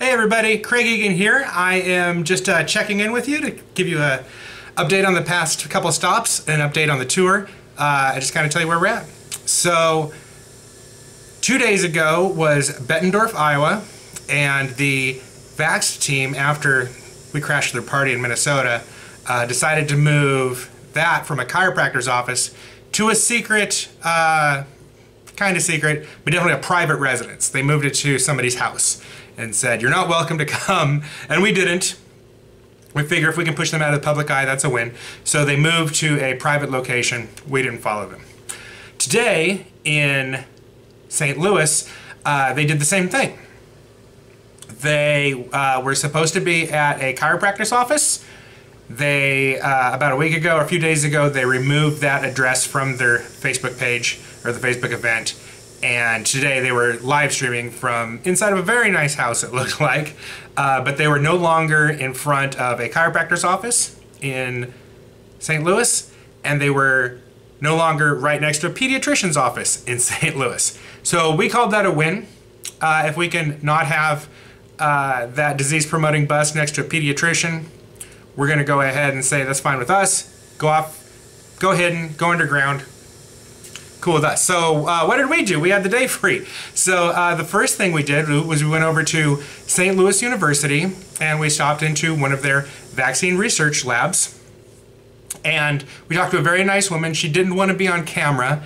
Hey everybody, Craig Egan here. I am just checking in with you to give you an update on the past couple of stops, an update on the tour. I just kind of tell you where we're at. So, 2 days ago was Bettendorf, Iowa, and the Vaxxed team, after we crashed their party in Minnesota, decided to move that from a chiropractor's office to a secret, kind of secret, but definitely a private residence. They moved it to somebody's house and said, you're not welcome to come, and we didn't. We figure if we can push them out of the public eye, that's a win. So they moved to a private location. We didn't follow them. Today, in St. Louis, they did the same thing. They were supposed to be at a chiropractor's office. They, about a week ago, or a few days ago, they removed that address from their Facebook page, or the Facebook event. And today they were live streaming from inside of a very nice house, it looked like. But they were no longer in front of a chiropractor's office in St. Louis, and they were no longer right next to a pediatrician's office in St. Louis. So we called that a win. If we can not have that disease-promoting bus next to a pediatrician, we're going to go ahead and say that's fine with us. Go off, go hidden, go underground. Cool with us. So what did we do? We had the day free. So the first thing we did was we went over to St. Louis University and we stopped into one of their vaccine research labs. And we talked to a very nice woman. She didn't want to be on camera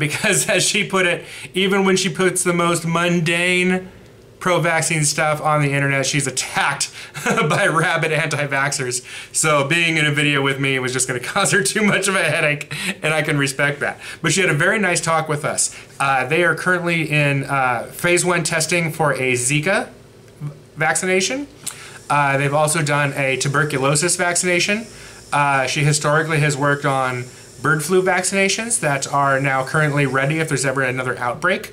because, as she put it, even when she puts the most mundane pro-vaccine stuff on the internet, she's attacked by rabid anti-vaxxers. So being in a video with me was just going to cause her too much of a headache, and I can respect that. But she had a very nice talk with us. They are currently in phase 1 testing for a Zika vaccination. They've also done a tuberculosis vaccination. She historically has worked on bird flu vaccinations that are now currently ready if there's ever another outbreak.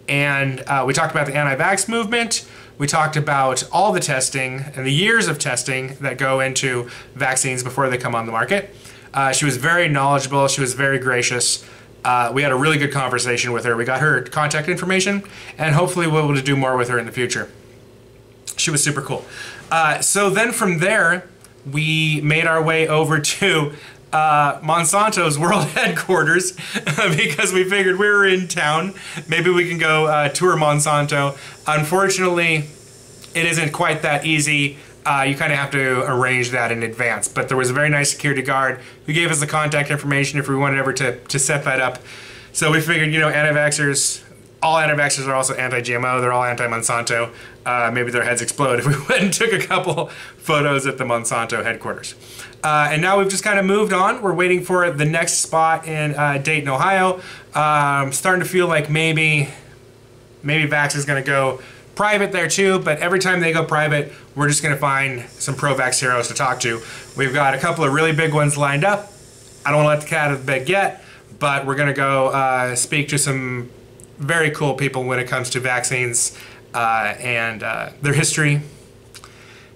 And we talked about the anti-vax movement. We talked about all the testing and the years of testing that go into vaccines before they come on the market. She was very knowledgeable. She was very gracious. We had a really good conversation with her. We got her contact information, and hopefully we'll be able to do more with her in the future. She was super cool. So then from there, we made our way over to Monsanto's world headquarters because we figured we were in town. Maybe we can go tour Monsanto. Unfortunately, it isn't quite that easy. You kind of have to arrange that in advance. But there was a very nice security guard who gave us the contact information if we wanted ever to set that up. So we figured, you know, anti-vaxxers, all anti-vaxxers are also anti-GMO. They're all anti-Monsanto. Maybe their heads explode if we went and took a couple photos at the Monsanto headquarters. And now we've just kind of moved on. We're waiting for the next spot in Dayton, Ohio. Starting to feel like maybe Vax is going to go private there too, but every time they go private, we're just going to find some Pro-Vax heroes to talk to. We've got a couple of really big ones lined up. I don't want to let the cat out of the bag yet, but we're going to go speak to some very cool people when it comes to vaccines and their history.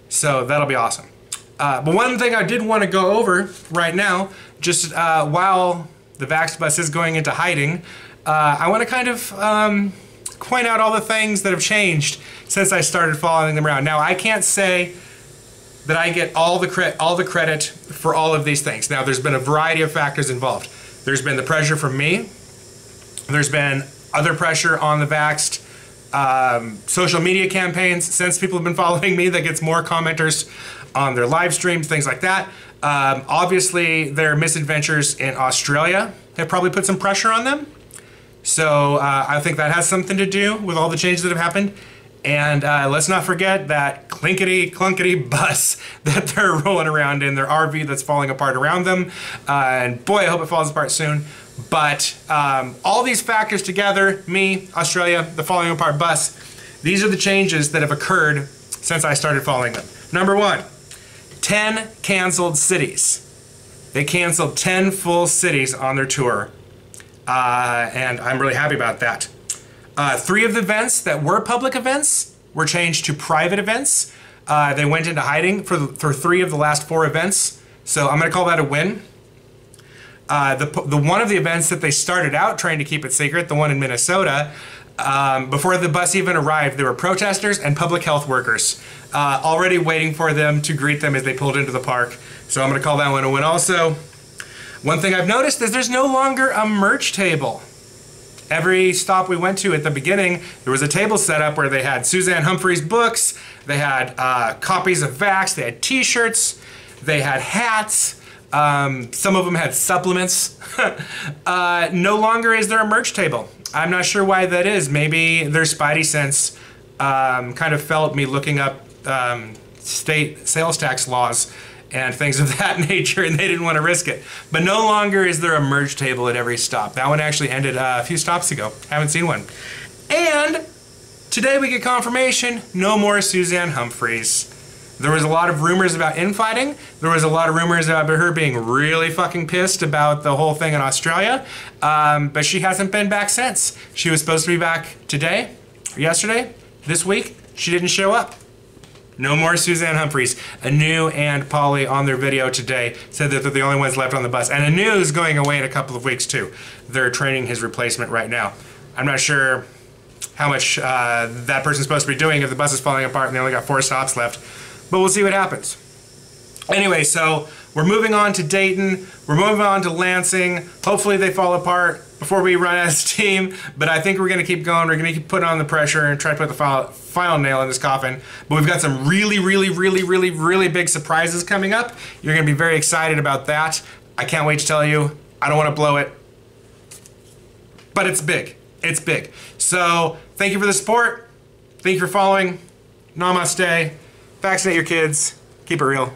So that'll be awesome. But one thing I did want to go over right now, just while the Vaxxed bus is going into hiding, I want to kind of point out all the things that have changed since I started following them around. Now, I can't say that I get all the credit for all of these things. Now, there's been a variety of factors involved. There's been the pressure from me. There's been other pressure on the Vaxxed. Social media campaigns, since people have been following me, that gets more commenters on their live streams, things like that. Obviously, their misadventures in Australia have probably put some pressure on them. So I think that has something to do with all the changes that have happened. And let's not forget that clinkety-clunkety bus that they're rolling around in, their RV that's falling apart around them. And boy, I hope it falls apart soon. But all these factors together, me, Australia, the falling apart bus, these are the changes that have occurred since I started following them. Number 1, 10 canceled cities. They canceled 10 full cities on their tour. And I'm really happy about that. 3 of the events that were public events were changed to private events. They went into hiding for 3 of the last 4 events. So I'm going to call that a win. The one of the events that they started out trying to keep it secret, the one in Minnesota, Before the bus even arrived, there were protesters and public health workers already waiting for them to greet them as they pulled into the park. So I'm going to call that one a win. Also, one thing I've noticed is there's no longer a merch table. Every stop we went to at the beginning, there was a table set up where they had Suzanne Humphries books, they had copies of Vaxxed, they had t-shirts, they had hats, some of them had supplements. No longer is there a merch table. I'm not sure why that is. Maybe their spidey sense kind of felt me looking up state sales tax laws and things of that nature, and they didn't want to risk it. But no longer is there a merge table at every stop. That one actually ended a few stops ago. Haven't seen one. And today we get confirmation, no more Suzanne Humphries. There was a lot of rumors about infighting. There was a lot of rumors about her being really fucking pissed about the whole thing in Australia. But she hasn't been back since. She was supposed to be back today, or yesterday, this week. She didn't show up. No more Suzanne Humphries. Anu and Polly on their video today said that they're the only ones left on the bus. And Anu is going away in a couple of weeks too. They're training his replacement right now. I'm not sure how much that person's supposed to be doing if the bus is falling apart and they only got 4 stops left. But we'll see what happens. Anyway, so we're moving on to Dayton. We're moving on to Lansing. Hopefully they fall apart before we run out of steam. But I think we're going to keep going. We're going to keep putting on the pressure and try to put the final nail in this coffin. But we've got some really big surprises coming up. You're going to be very excited about that. I can't wait to tell you. I don't want to blow it. But it's big. It's big. So thank you for the support. Thank you for following. Namaste. Vaccinate your kids. Keep it real.